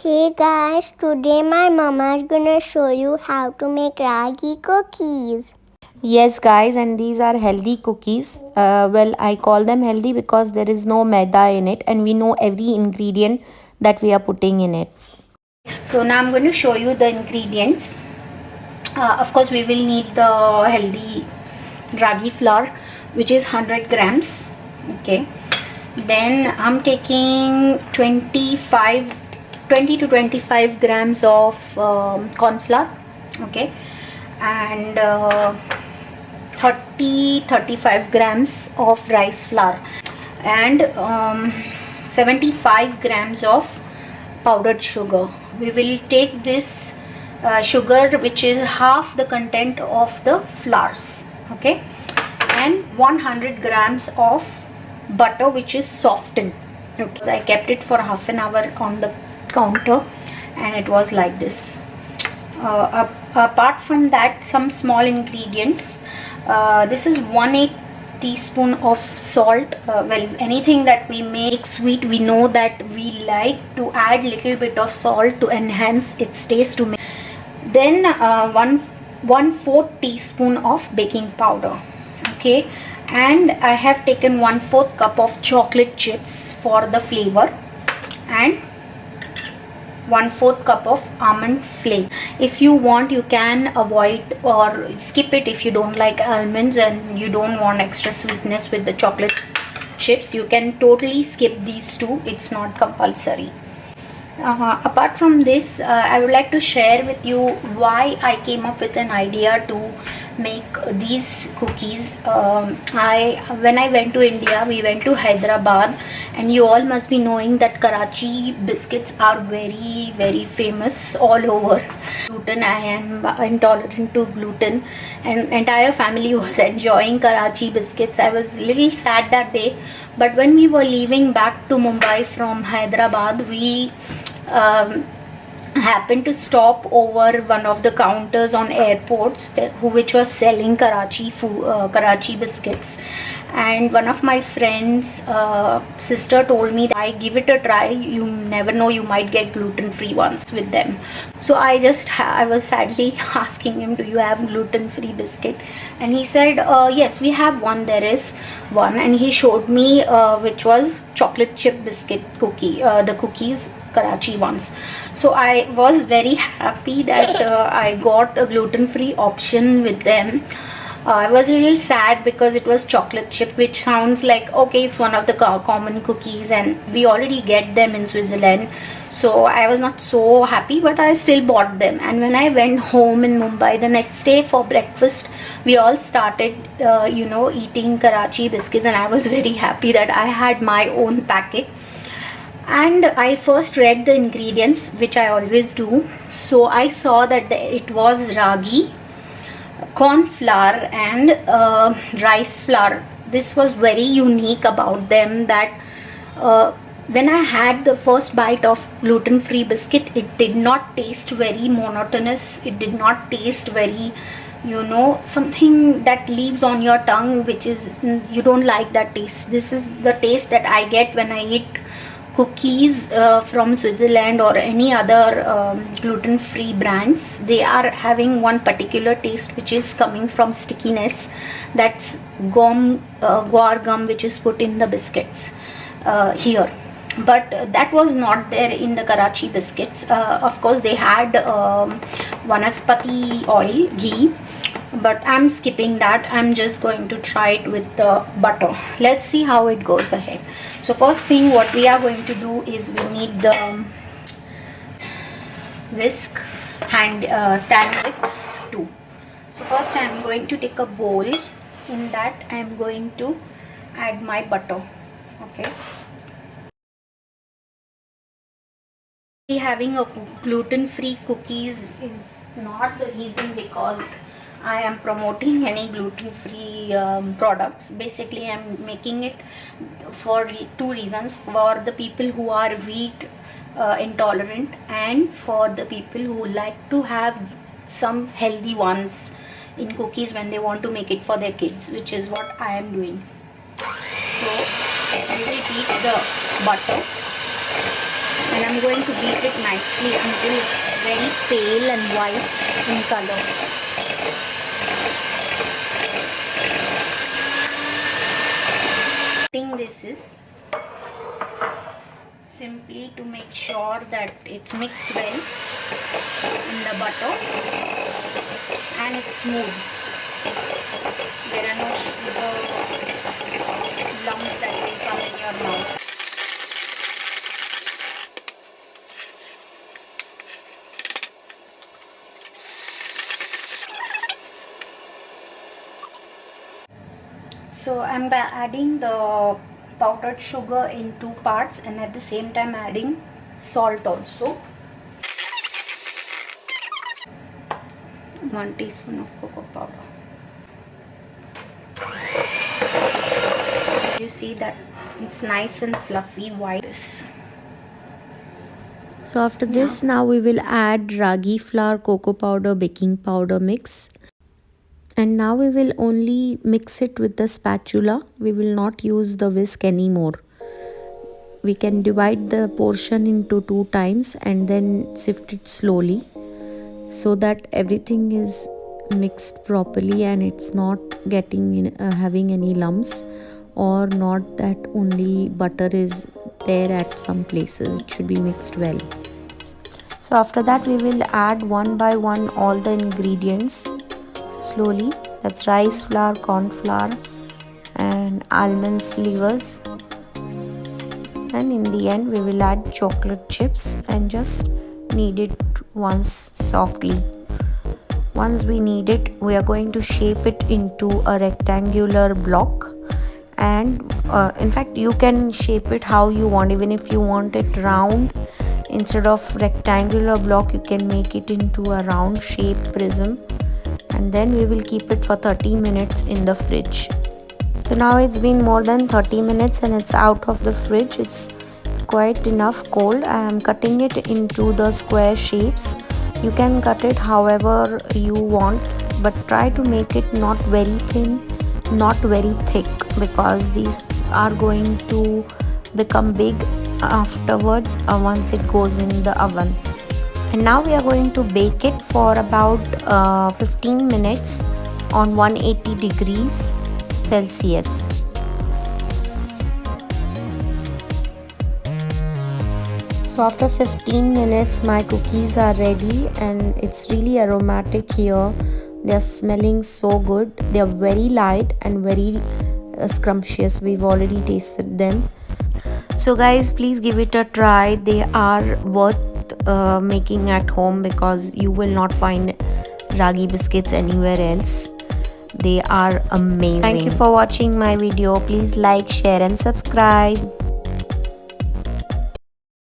Hey guys, today my mama is gonna show you how to make ragi cookies. Yes, guys, and these are healthy cookies. Well, I call them healthy because there is no maida in it, and we know every ingredient that we are putting in it. So now I'm going to show you the ingredients. Of course, we will need the healthy ragi flour, which is 100 grams. Okay. Then I'm taking 20 to 25 grams of corn flour. Okay. And 35 grams of rice flour, and 75 grams of powdered sugar. We will take this sugar, which is half the content of the flours, okay, and 100 grams of butter, which is softened. Okay. I kept it for half an hour on the counter, and it was like this. Apart from that, some small ingredients. This is 1/8 teaspoon of salt. Well, anything that we make sweet, we know that we like to add little bit of salt to enhance its taste. Then 1/4 teaspoon of baking powder. Okay, and I have taken 1/4 cup of chocolate chips for the flavor, and 1/4 cup of almond flake. If you want, you can avoid or skip it. If you don't like almonds and you don't want extra sweetness with the chocolate chips, you can totally skip these two. It's not compulsory. Apart from this, I would like to share with you why I came up with an idea to make these cookies. When I went to India, we went to Hyderabad, and you all must be knowing that Karachi biscuits are very famous all over. Gluten, I am intolerant to gluten, and entire family was enjoying Karachi biscuits. I was a little sad that day, but when we were leaving back to Mumbai from Hyderabad, we happened to stop over one of the counters on airports which was selling Karachi food, Karachi biscuits, and one of my friends sister told me that I give it a try, you never know, you might get gluten-free ones with them. So I was sadly asking him, do you have gluten-free biscuit? And he said, yes, we have one, there is one, and he showed me which was chocolate chip biscuit cookie, the cookies Karachi ones. So I was very happy that I got a gluten-free option with them. I was a little sad because it was chocolate chip, which sounds like, okay, it's one of the common cookies and we already get them in Switzerland. So I was not so happy, but I still bought them. And when I went home in Mumbai the next day for breakfast, we all started eating Karachi biscuits, and I was very happy that I had my own packet. And I first read the ingredients, which I always do. So I saw that it was ragi, corn flour, and rice flour. This was very unique about them, that when I had the first bite of gluten-free biscuit, it did not taste very monotonous. It did not taste very, something that leaves on your tongue, which is, you don't like that taste. This is the taste that I get when I eat cookies from Switzerland or any other gluten-free brands. They are having one particular taste which is coming from stickiness. That's guar gum, which is put in the biscuits here. But that was not there in the Karachi biscuits. Of course, they had vanaspati oil, ghee, but I'm skipping that. I'm just going to try it with the butter. Let's see how it goes ahead. So first thing what we are going to do is we need the whisk hand stand with two. So first I'm going to take a bowl. In that I'm going to add my butter. Okay. Having a gluten-free cookies is not the reason because I am promoting any gluten-free products. Basically, I'm making it for two reasons: for the people who are wheat intolerant, and for the people who like to have some healthy ones in cookies when they want to make it for their kids, which is what I am doing. So I will heat the butter. and I'm going to beat it nicely until it's very pale and white in color. This is simply to make sure that it's mixed well in the butter and it's smooth. There are no sugar lumps that will come in your mouth. So I'm adding the powdered sugar in 2 parts and at the same time adding salt also. 1 teaspoon of cocoa powder. You see that it's nice and fluffy white. So after this, now we will add ragi flour, cocoa powder, baking powder mix. And now we will only mix it with the spatula. We will not use the whisk anymore. We can divide the portion into 2 times and then sift it slowly so that everything is mixed properly and it's not getting having any lumps, or not that only butter is there at some places. It should be mixed well. So after that, we will add one by one all the ingredients slowly. That's rice flour, corn flour and almond slivers, and in the end we will add chocolate chips and just knead it once softly. Once we knead it, we are going to shape it into a rectangular block, and in fact you can shape it how you want. Even if you want it round, instead of rectangular block you can make it into a round shape prism, and then we will keep it for 30 minutes in the fridge. So now it's been more than 30 minutes and it's out of the fridge. It's quite enough cold. I am cutting it into the square shapes. You can cut it however you want, but try to make it not very thin, not very thick, because these are going to become big afterwards once it goes in the oven. And now we are going to bake it for about 15 minutes on 180 degrees Celsius. So after 15 minutes my cookies are ready and it's really aromatic here. They are smelling so good. They are very light and very scrumptious. We've already tasted them. So guys, please give it a try. They are worth making at home because you will not find ragi biscuits anywhere else. They are amazing. Thank you for watching my video. Please like, share and subscribe.